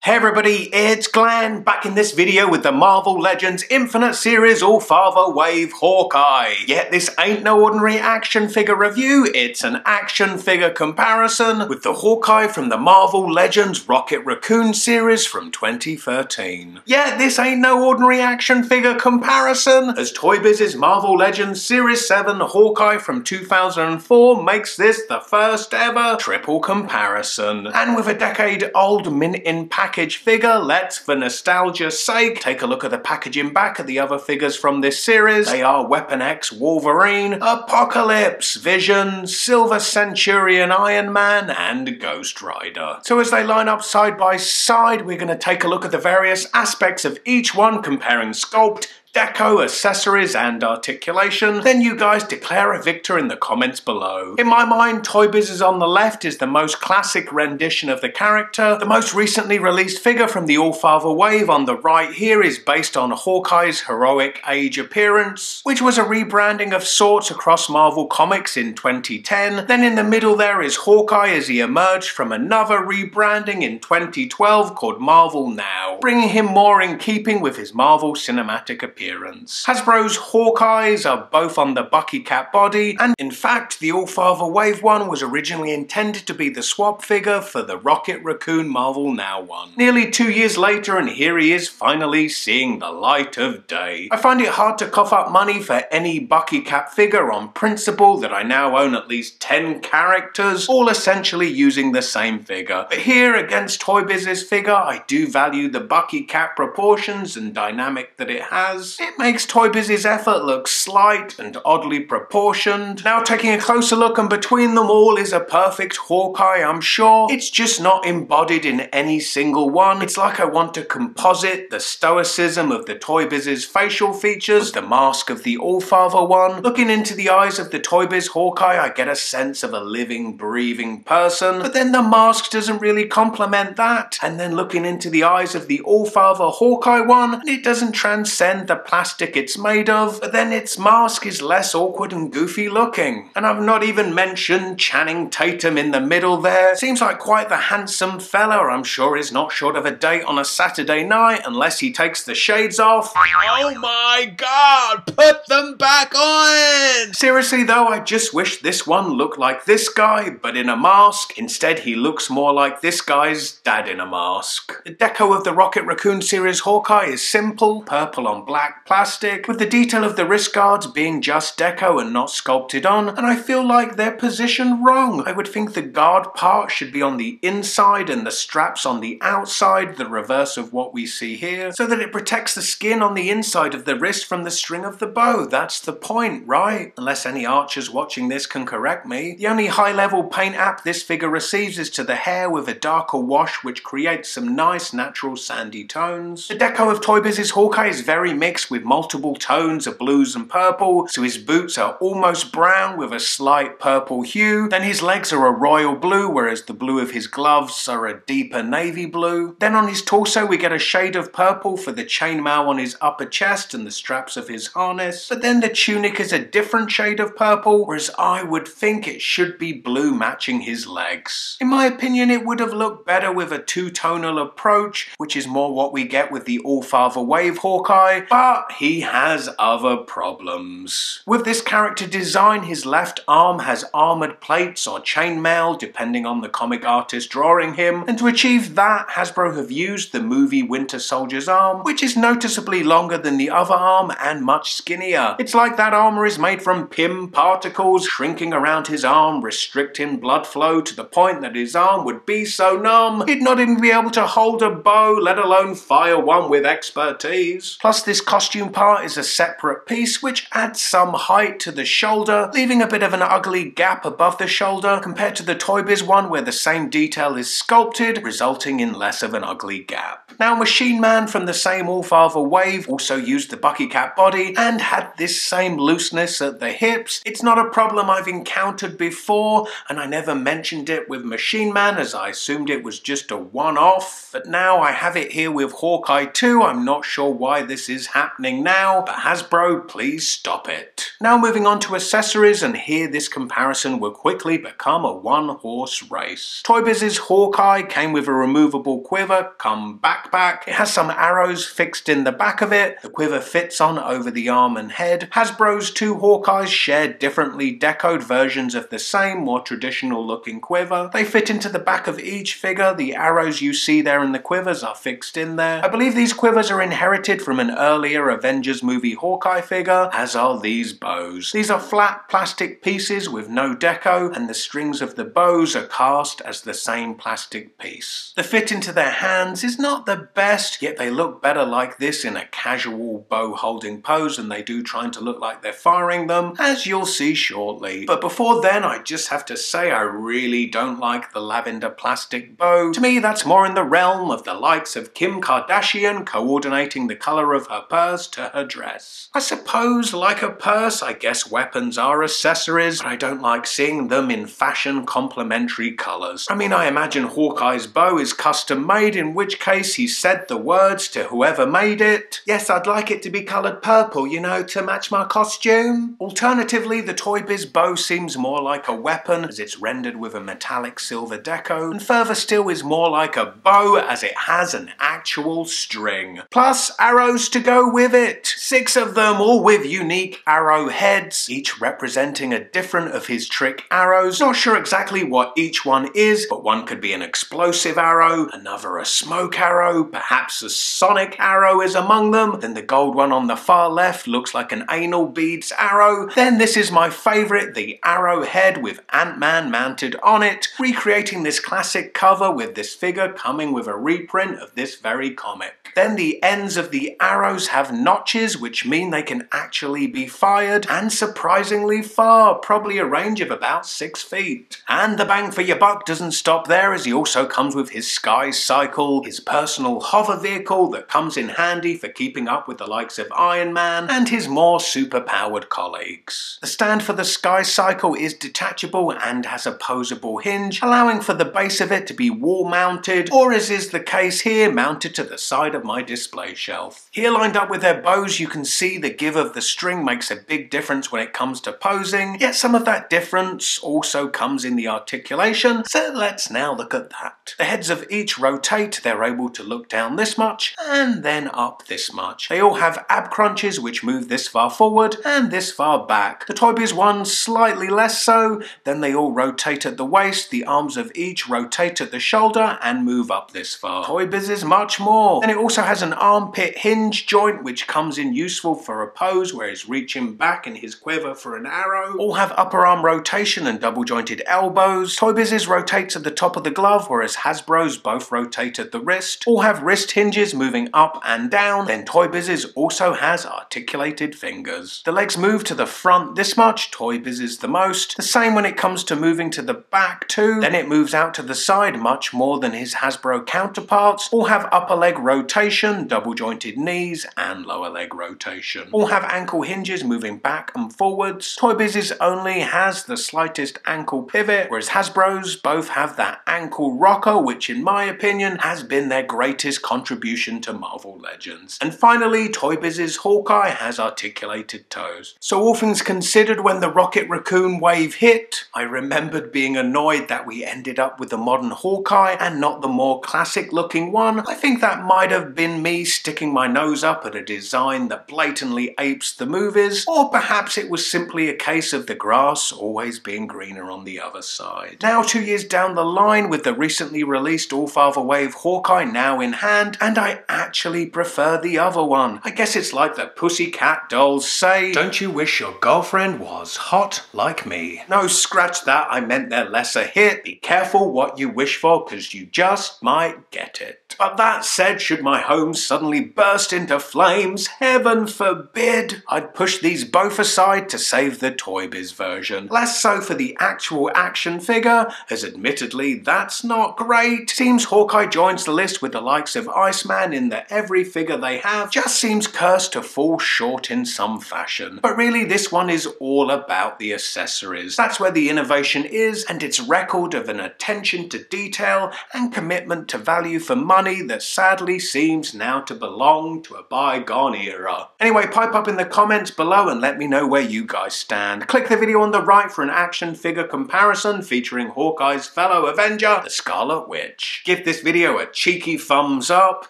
Hey everybody, it's Glenn, back in this video with the Marvel Legends Infinite Series Allfather Wave Hawkeye. Yet this ain't no ordinary action figure review, it's an action figure comparison with the Hawkeye from the Marvel Legends Raccoon series from 2013. Yet this ain't no ordinary action figure comparison, as Toy Biz's Marvel Legends Series 7 Hawkeye from 2004 makes this the first ever triple comparison. And with a decade-old mint-in package figure, let's, for nostalgia's sake, take a look at the packaging back of the other figures from this series. They are Weapon X Wolverine, Apocalypse, Vision, Silver Centurion Iron Man, and Ghost Rider. So as they line up side by side, we're going to take a look at the various aspects of each one, comparing sculpt, Deco, accessories, and articulation. Then you guys declare a victor in the comments below. In my mind, Toy Biz's on the left is the most classic rendition of the character. The most recently released figure from the Allfather wave on the right here is based on Hawkeye's heroic age appearance, which was a rebranding of sorts across Marvel Comics in 2010. Then in the middle there is Hawkeye as he emerged from another rebranding in 2012 called Marvel Now, bringing him more in keeping with his Marvel cinematic appearance. Hasbro's Hawkeyes are both on the Bucky Cap body, and in fact the Allfather Wave one was originally intended to be the swap figure for the Raccoon Marvel Now one. Nearly 2 years later, and here he is finally seeing the light of day. I find it hard to cough up money for any Bucky Cap figure on principle that I now own at least 10 characters, all essentially using the same figure. But here, against Toy Biz's figure, I do value the Bucky Cap proportions and dynamic that it has. It makes Toy Biz's effort look slight and oddly proportioned. Now taking a closer look, and between them all is a perfect Hawkeye, I'm sure. It's just not embodied in any single one. It's like I want to composite the stoicism of the Toy Biz's facial features with the mask of the Allfather one. Looking into the eyes of the Toy Biz Hawkeye, I get a sense of a living, breathing person, but then the mask doesn't really complement that. And then looking into the eyes of the Allfather Hawkeye one, it doesn't transcend the plastic it's made of, but then its mask is less awkward and goofy looking. And I've not even mentioned Channing Tatum in the middle there. Seems like quite the handsome fella. I'm sure is not short of a date on a Saturday night unless he takes the shades off. Oh my god, put them back on! Seriously though, I just wish this one looked like this guy, but in a mask. Instead he looks more like this guy's dad in a mask. The deco of the Raccoon series Hawkeye is simple, purple on black plastic, with the detail of the wrist guards being just deco and not sculpted on, and I feel like they're positioned wrong. I would think the guard part should be on the inside and the straps on the outside, the reverse of what we see here, so that it protects the skin on the inside of the wrist from the string of the bow. That's the point, right? Unless any archers watching this can correct me. The only high-level paint app this figure receives is to the hair with a darker wash, which creates some nice natural sandy tones. The deco of Toy Biz's Hawkeye is very mixed with multiple tones of blues and purple, so his boots are almost brown with a slight purple hue. Then his legs are a royal blue, whereas the blue of his gloves are a deeper navy blue. Then on his torso we get a shade of purple for the chainmail on his upper chest and the straps of his harness. But then the tunic is a different shade of purple, whereas I would think it should be blue matching his legs. In my opinion, it would have looked better with a two-tonal approach, which is more what we get with the Allfather Wave Hawkeye, but he has other problems. With this character design, his left arm has armoured plates or chainmail, depending on the comic artist drawing him, and to achieve that, Hasbro have used the movie Winter Soldier's arm, which is noticeably longer than the other arm and much skinnier. It's like that armour is made from PIM particles shrinking around his arm, restricting blood flow to the point that his arm would be so numb he'd not even be able to hold a bow, let alone fire one with expertise. Plus this costume part is a separate piece which adds some height to the shoulder, leaving a bit of an ugly gap above the shoulder compared to the Toy Biz one where the same detail is sculpted, resulting in less of an ugly gap. Now Machine Man from the same Allfather wave also used the Bucky Cap body and had this same looseness at the hips. It's not a problem I've encountered before, and I never mentioned it with Machine Man as I assumed it was just a one-off. But now I have it here with Hawkeye 2. I'm not sure why this is happening now, but Hasbro, please stop it. Now moving on to accessories, and here this comparison will quickly become a one-horse race. Toy Biz's Hawkeye came with a removable quiver come backpack. It has some arrows fixed in the back of it. The quiver fits on over the arm and head. Hasbro's two Hawkeyes share differently decoed versions of the same, more traditional looking quiver. They fit into the back of each figure. The arrows you see there in the quivers are fixed in there. I believe these quivers are inherited from an earlier Avengers movie Hawkeye figure, as are these bows. These are flat plastic pieces with no deco, and the strings of the bows are cast as the same plastic piece. The fit into their hands is not the best, yet they look better like this in a casual bow holding pose than they do trying to look like they're firing them, as you'll see shortly. But before then, I just have to say I really don't like the lavender plastic bow. To me, that's more in the realm of the likes of Kim Kardashian coordinating the colour of her purse to her dress. I suppose, like a purse, I guess weapons are accessories, but I don't like seeing them in fashion complementary colours. I mean, I imagine Hawkeye's bow is custom made, in which case he said the words to whoever made it. Yes, I'd like it to be coloured purple, you know, to match my costume. Alternatively, the Toy Biz bow seems more like a weapon, as it's rendered with a metallic silver deco, and further still is more like a bow, as it has an actual string. Plus arrows to go with it. 6 of them, all with unique arrow heads, each representing a different of his trick arrows. Not sure exactly what each one is, but one could be an explosive arrow, another a smoke arrow, perhaps a sonic arrow is among them. Then the gold one on the far left looks like an anal beads arrow. Then this is my favourite, the arrow head with Ant-Man mounted on it, recreating this classic cover with this figure coming with a reprint of this very comic. Then the ends of the arrows have notches, which mean they can actually be fired, and surprisingly far, probably a range of about 6 feet. And the bang for your buck doesn't stop there, as he also comes with his Sky Cycle, his personal hover vehicle that comes in handy for keeping up with the likes of Iron Man, and his more super-powered colleagues. The stand for the Sky Cycle is detachable and has a posable hinge, allowing for the base of it to be wall-mounted, or as is the case here, mounted to the side of my display shelf. Here lined up with their bows, you can see the give of the string makes a big difference when it comes to posing, yet some of that difference also comes in the articulation, so let's now look at that. The heads of each rotate, they're able to look down this much, and then up this much. They all have ab crunches which move this far forward and this far back. The Toy Biz one slightly less so, then they all rotate at the waist, the arms of each rotate at the shoulder and move up this far. Toy Biz is much more. Then it also has an armpit hinge joint which comes in useful for a pose where he's reaching back in his quiver for an arrow. All have upper arm rotation and double jointed elbows. Toy Biz's rotates at the top of the glove, whereas Hasbro's both rotate at the wrist. All have wrist hinges moving up and down. Then Toy Biz's also has articulated fingers. The legs move to the front this much, Toy Biz's the most. The same when it comes to moving to the back too. Then it moves out to the side much more than his Hasbro counterparts. All have upper leg rotation, double jointed knees, and lower leg rotation. All have ankle hinges moving back and forwards. Toy Biz's only has the slightest ankle pivot, whereas Hasbro's both have that ankle rocker, which in my opinion has been their greatest contribution to Marvel Legends. And finally, Toy Biz's Hawkeye has articulated toes. So all things considered, when the Rocket Raccoon wave hit, I remembered being annoyed that we ended up with the modern Hawkeye and not the more classic looking one. I think that might have been me sticking my nose up at a design that blatantly apes the movies, or perhaps it was simply a case of the grass always being greener on the other side. Now 2 years down the line, with the recently released Allfather Wave Hawkeye now in hand, and I actually prefer the other one. I guess it's like the Pussycat Dolls say, don't you wish your girlfriend was hot like me? No, scratch that, I meant their lesser hit. Be careful what you wish for, cause you just might get it. But that said, should my home suddenly burst into flames, heaven forbid, I'd push these both aside to save the Toy Biz version. Less so for the actual action figure, as admittedly that's not great. Seems Hawkeye joins the list with the likes of Iceman in that every figure they have just seems cursed to fall short in some fashion. But really this one is all about the accessories. That's where the innovation is, and its record of an attention to detail and commitment to value for money that sadly seems now to belong to a bygone era. Anyway, pipe up in the comments below and let me know where you guys stand. Click the video on the right for an action figure comparison featuring Hawkeye's fellow Avenger, the Scarlet Witch. Give this video a cheeky thumbs up,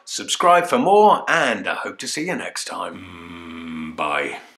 subscribe for more, and I hope to see you next time. Bye.